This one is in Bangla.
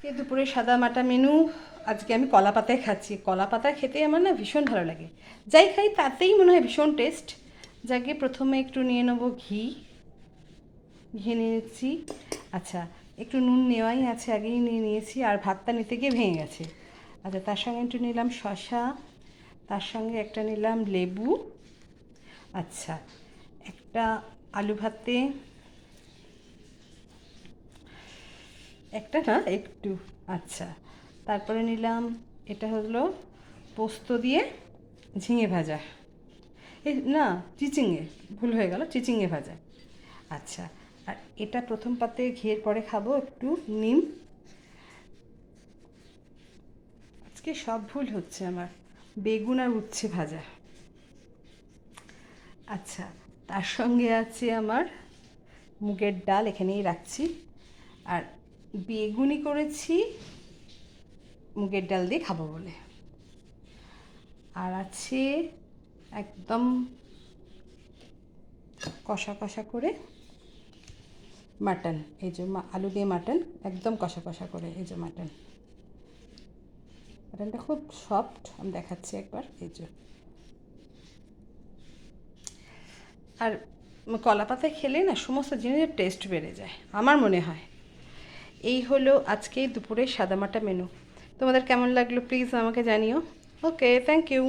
দুপুরে সাদা মাটা মেনু। আজকে আমি কলা পাতায় খাচ্ছি। কলা পাতা খেতে আমার না ভীষণ ভালো লাগে, যাই খাই তাতেই মনে হয় ভীষণ টেস্ট। যাকে প্রথমে একটু নিয়ে নেবো ঘি। ঘি নিয়েছি। আচ্ছা, একটু নুন নেওয়াই আছে, আগেই নিয়ে নিয়েছি, আর ভাতটা নিতে গিয়ে ভেঙে গেছে। আচ্ছা, তার সঙ্গে একটু নিলাম শসা, তার সঙ্গে একটা নিলাম লেবু। আচ্ছা, একটা আলু ভাতে, একটা না একটু। আচ্ছা, তারপরে নিলাম, এটা হলো পোস্ত দিয়ে ঝিঙে ভাজা। এই না, চিচিঙে, ভুল হয়ে গেল, চিচিঙে ভাজা। আচ্ছা, আর এটা প্রথম পাতে ঘিয়ের পরে খাবো একটু নিম। আজকে সব ভুল হচ্ছে আমার। বেগুন আর উচ্ছে ভাজা। আচ্ছা, তার সঙ্গে আছে আমার মুগের ডাল, এখানেই রাখছি। আর বেগুনি করেছি মুগের ডাল দিয়ে খাবো বলে। আর আছে একদম কষা কষা করে মাটন। এই যে আলু দিয়ে মাটন, একদম কষা কষা করে। এই যে মাটন, মাটনটা খুব সফট, আমি দেখাচ্ছি একবার। এই যে, আর কলা পাতায় খেলে না সমস্ত জিনিসের টেস্ট বেড়ে যায় আমার মনে হয়। এই হলো আজকে দুপুরের সাদামাটা মেনু। তোমাদের কেমন লাগলো প্লিজ আমাকে জানিও। ওকে, থ্যাংক ইউ।